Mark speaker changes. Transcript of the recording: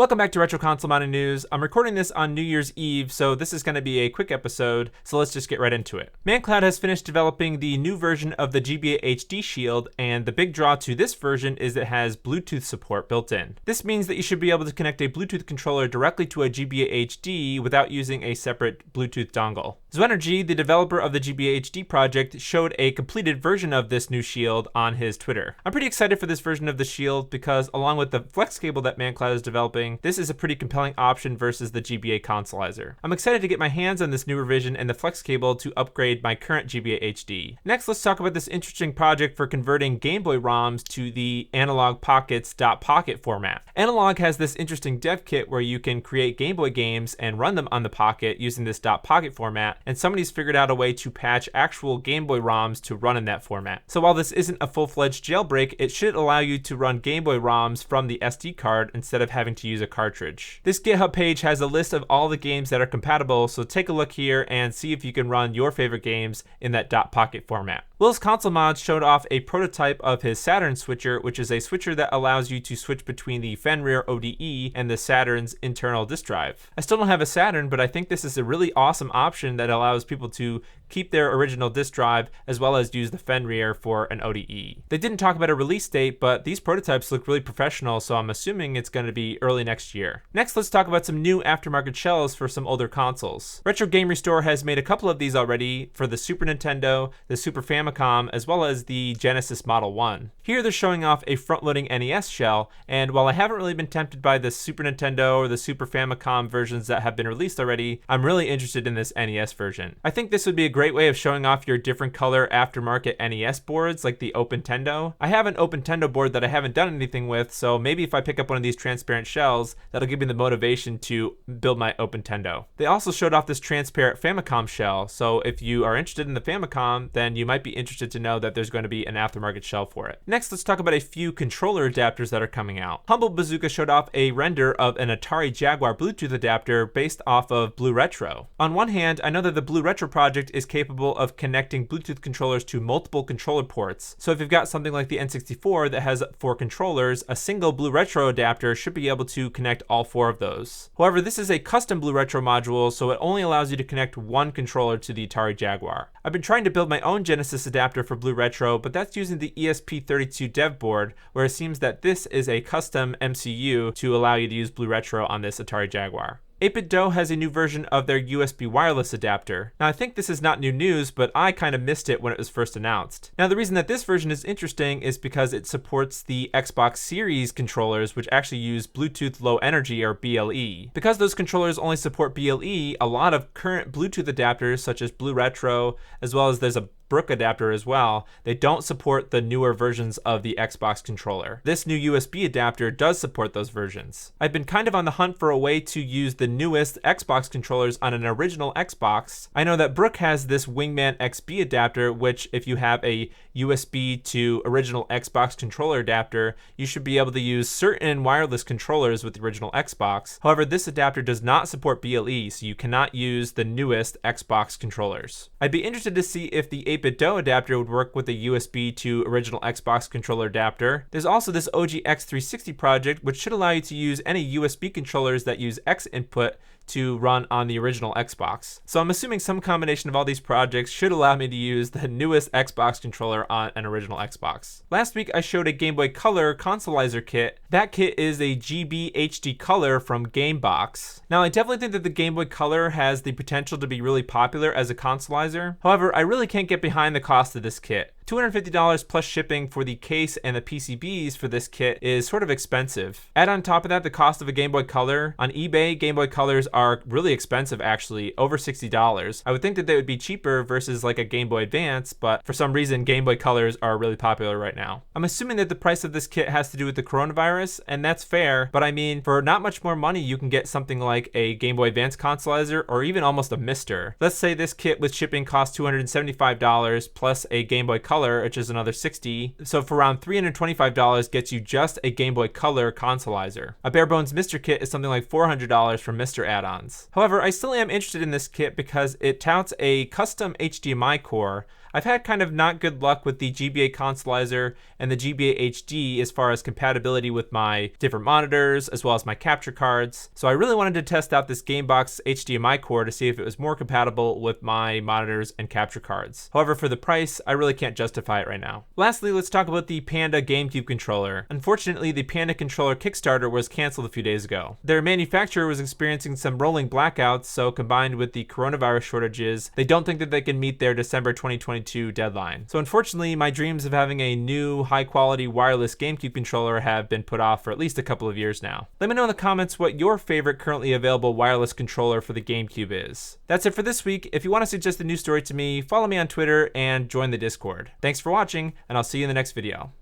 Speaker 1: Welcome back to Retro Console Modding News. I'm recording this on New Year's Eve, so this is going to be a quick episode, so let's just get right into it. ManCloud has finished developing the new version of the gbaHD Shield, and the big draw to this version is it has Bluetooth support built in. This means that you should be able to connect a Bluetooth controller directly to a gbaHD without using a separate Bluetooth dongle. Zwenergy, the developer of the gbaHD project, showed a completed version of this new Shield on his Twitter. I'm pretty excited for this version of the Shield because, along with the flex cable that ManCloud is developing, this is a pretty compelling option versus the GBA Consolizer. I'm excited to get my hands on this new revision and the flex cable to upgrade my current gbaHD. Next, let's talk about this interesting project for converting GameBoy ROMs to the Analogue Pocket's .pocket format. Analogue has this interesting dev kit where you can create GameBoy games and run them on the Pocket using this .pocket format, and somebody's figured out a way to patch actual GameBoy ROMs to run in that format. So while this isn't a full-fledged jailbreak, it should allow you to run GameBoy ROMs from the SD card instead of having to use a cartridge. This GitHub page has a list of all the games that are compatible, so take a look here and see if you can run your favorite games in that .pocket format. Will's Console Mods showed off a prototype of his SaturnSwitcher, which is a switcher that allows you to switch between the Fenrir ODE and the Saturn's internal disk drive. I still don't have a Saturn, but I think this is a really awesome option that allows people to keep their original disk drive as well as use the Fenrir for an ODE. They didn't talk about a release date, but these prototypes look really professional, so I'm assuming it's going to be early next year. Next, let's talk about some new aftermarket shells for some older consoles. Retro Game Restore has made a couple of these already for the Super Nintendo, the Super Famicom, as well as the Genesis Model 1. Here they're showing off a front-loading NES shell, and while I haven't really been tempted by the Super Nintendo or the Super Famicom versions that have been released already, I'm really interested in this NES version. I think this would be a great way of showing off your different color aftermarket NES boards like the OpenTendo. I have an OpenTendo board that I haven't done anything with, so maybe if I pick up one of these transparent shells, that'll give me the motivation to build my OpenTendo. They also showed off this transparent Famicom shell, so if you are interested in the Famicom, then you might be interested to know that there's going to be an aftermarket shell for it. Next, let's talk about a few controller adapters that are coming out. Humble Bazooka showed off a render of an Atari Jaguar Bluetooth adapter based off of Blue Retro. On one hand, I know that the Blue Retro project is capable of connecting Bluetooth controllers to multiple controller ports, so if you've got something like the N64 that has 4 controllers, a single Blue Retro adapter should be able to connect all 4 of those. However, this is a custom Blue Retro module, so it only allows you to connect one controller to the Atari Jaguar. I've been trying to build my own Genesis adapter for Blue Retro, but that's using the ESP32 dev board, where it seems that this is a custom MCU to allow you to use Blue Retro on this Atari Jaguar. 8BitDo has a new version of their USB wireless adapter. Now, I think this is not new news, but I kind of missed it when it was first announced. Now, the reason that this version is interesting is because it supports the Xbox Series controllers, which actually use Bluetooth Low Energy, or BLE. Because those controllers only support BLE, a lot of current Bluetooth adapters, such as Blue Retro, as well as there's a Brook adapter as well, they don't support the newer versions of the Xbox controller. This new USB adapter does support those versions. I've been kind of on the hunt for a way to use the newest Xbox controllers on an original Xbox. I know that Brook has this Wingman XB adapter, which if you have a USB to original Xbox controller adapter, you should be able to use certain wireless controllers with the original Xbox. However, this adapter does not support BLE, so you cannot use the newest Xbox controllers. I'd be interested to see if the 8BitDo adapter would work with the USB to original Xbox controller adapter. There's also this OG X360 project, which should allow you to use any USB controllers that use X input to run on the original Xbox. So I'm assuming some combination of all these projects should allow me to use the newest Xbox controller on an original Xbox. Last week I showed a Game Boy Color Consolizer Kit. That kit is a GBHD Color from Gamebox. Now, I definitely think that the Game Boy Color has the potential to be really popular as a consolizer. However, I really can't get behind the cost of this kit. $250 plus shipping for the case and the PCBs for this kit is sort of expensive. Add on top of that the cost of a Game Boy Color. On eBay, Game Boy Colors are really expensive actually, over $60. I would think that they would be cheaper versus like a Game Boy Advance, but for some reason Game Boy Colors are really popular right now. I'm assuming that the price of this kit has to do with the coronavirus, and that's fair, but I mean, for not much more money you can get something like a Game Boy Advance consolizer or even almost a Mister. Let's say this kit with shipping costs $275 plus a Game Boy Color, which is another $60. So for around $325 gets you just a Game Boy Color consolizer. A bare bones Mister kit is something like $400 for Mister add-ons. However, I still am interested in this kit because it touts a custom HDMI core. I've had kind of not good luck with the GBA Consolizer and the gbaHD as far as compatibility with my different monitors as well as my capture cards, so I really wanted to test out this GameBox HDMI cord to see if it was more compatible with my monitors and capture cards. However, for the price, I really can't justify it right now. Lastly, let's talk about the Panda GameCube controller. Unfortunately, the Panda Controller Kickstarter was canceled a few days ago. Their manufacturer was experiencing some rolling blackouts, so combined with the coronavirus shortages, they don't think that they can meet their December 2022 deadline. So unfortunately, my dreams of having a new high-quality wireless GameCube controller have been put off for at least a couple of years now. Let me know in the comments what your favorite currently available wireless controller for the GameCube is. That's it for this week. If you want to suggest a news story to me, follow me on Twitter and join the Discord. Thanks for watching, and I'll see you in the next video.